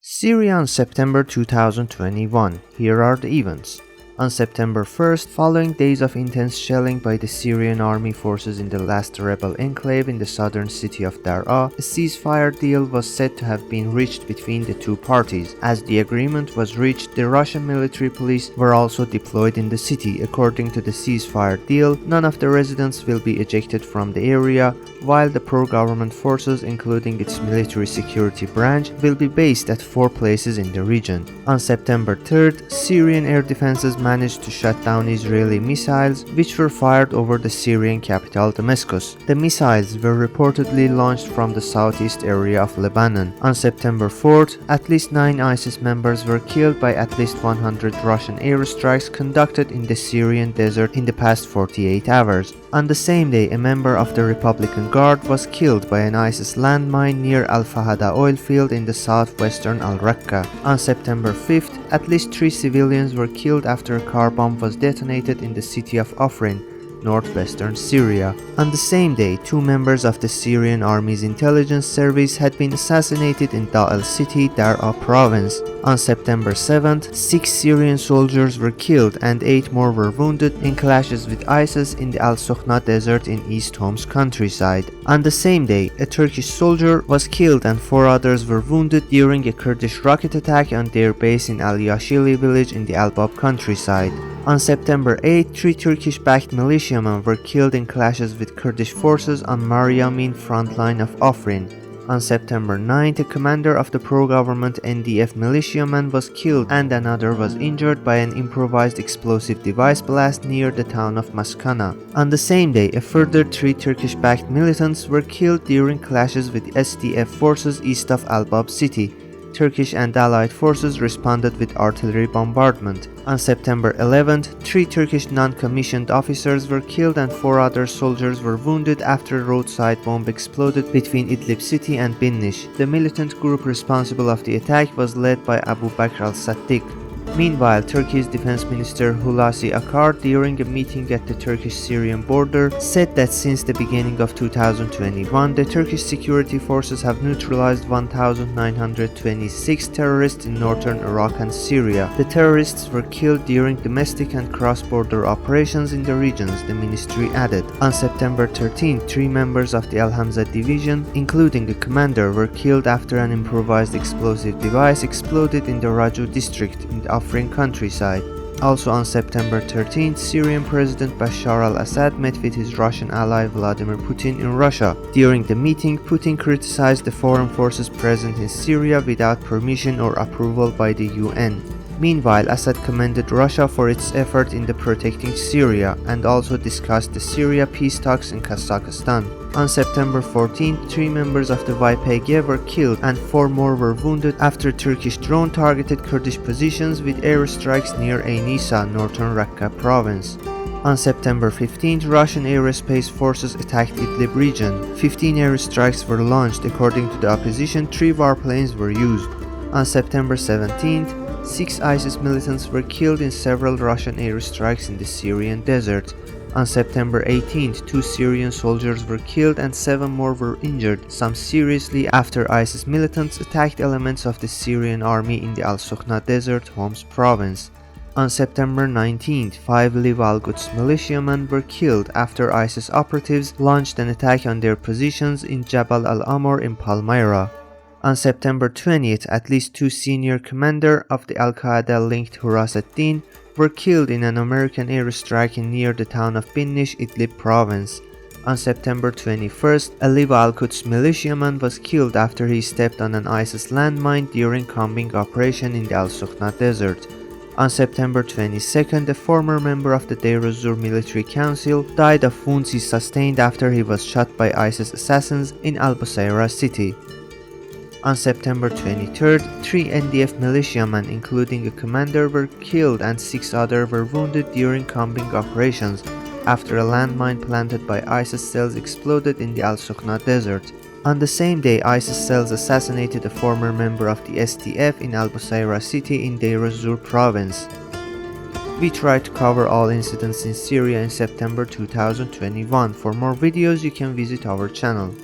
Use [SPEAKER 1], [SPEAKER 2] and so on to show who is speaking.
[SPEAKER 1] Syria on September 2021. Here are the events. On September 1st, following days of intense shelling by the Syrian army forces in the last rebel enclave in the southern city of Daraa, a ceasefire deal was said to have been reached between the two parties. As the agreement was reached, the Russian military police were also deployed in the city. According to the ceasefire deal, none of the residents will be ejected from the area, while the pro-government forces, including its military security branch, will be based at 4 places in the region. On September 3rd, Syrian air defenses managed to shut down Israeli missiles which were fired over the Syrian capital Damascus. The missiles were reportedly launched from the southeast area of Lebanon. On September 4th, at least 9 ISIS members were killed by at least 100 Russian airstrikes conducted in the Syrian desert in the past 48 hours. On the same day, a member of the Republican Guard was killed by an ISIS landmine near Al-Fahada oil field in the southwestern Al-Raqqa. On September 5th, at least 3 civilians were killed after a car bomb was detonated in the city of Afrin, northwestern Syria. On the same day, 2 members of the Syrian army's intelligence service had been assassinated in Da'al city, Daraa province. On September 7th, 6 Syrian soldiers were killed and 8 more were wounded in clashes with ISIS in the Al-Sokhna desert in East Homs countryside. On the same day, a Turkish soldier was killed and 4 others were wounded during a Kurdish rocket attack on their base in Al-Yashili village in the Albab countryside. On September 8, 3 Turkish-backed militiamen were killed in clashes with Kurdish forces on Maryamin front line of Afrin. On September 9, a commander of the pro-government NDF militiamen was killed and another was injured by an improvised explosive device blast near the town of Maskana. On the same day, a further 3 Turkish-backed militants were killed during clashes with SDF forces east of Albab city. Turkish and Allied forces responded with artillery bombardment. On September 11th, 3 Turkish non-commissioned officers were killed and 4 other soldiers were wounded after a roadside bomb exploded between Idlib city and Binnish. The militant group responsible of the attack was led by Abu Bakr al-Saddiq. Meanwhile, Turkey's Defense Minister Hulusi Akar, during a meeting at the Turkish-Syrian border, said that since the beginning of 2021, the Turkish security forces have neutralized 1,926 terrorists in northern Iraq and Syria. The terrorists were killed during domestic and cross-border operations in the regions, the ministry added. On September 13, 3 members of the Al-Hamza division, including the commander, were killed after an improvised explosive device exploded in the Raju district in the Afrin countryside. Also on September 13th, Syrian President Bashar al-Assad met with his Russian ally Vladimir Putin in Russia. During the meeting, Putin criticized the foreign forces present in Syria without permission or approval by the UN. Meanwhile, Assad commended Russia for its effort in protecting Syria and also discussed the Syria peace talks in Kazakhstan. On September 14th, 3 members of the YPG were killed and 4 more were wounded after Turkish drone targeted Kurdish positions with airstrikes near Enisa, northern Raqqa province. On September 15th, Russian aerospace forces attacked Idlib region. 15 airstrikes were launched. According to the opposition, 3 warplanes were used. On September 17th, 6 ISIS militants were killed in several Russian airstrikes in the Syrian desert. On September 18th, 2 Syrian soldiers were killed and 7 more were injured, some seriously, after ISIS militants attacked elements of the Syrian army in the Al-Sokhna desert, Homs province. On September 19th, 5 Liv al-Quds militiamen were killed after ISIS operatives launched an attack on their positions in Jabal al-Amr in Palmyra. On September 20th, at least 2 senior commanders of the Al-Qaeda-linked Huras ad-Din were killed in an American airstrike near the town of Binnish, Idlib province. On September 21st, a Liv al-Quds militiaman was killed after he stepped on an ISIS landmine during combing operation in the Al-Sokhna desert. On September 22nd, a former member of the Deir ez-Zor military council died of wounds he sustained after he was shot by ISIS assassins in Al-Busayra city. On September 23rd, 3 NDF militiamen, including a commander, were killed and 6 others were wounded during combing operations after a landmine planted by ISIS cells exploded in the Al-Sokhna desert. On the same day, ISIS cells assassinated a former member of the SDF in Al-Busayra city in Deir ez-Zor province. We tried to cover all incidents in Syria in September 2021. For more videos, you can visit our channel.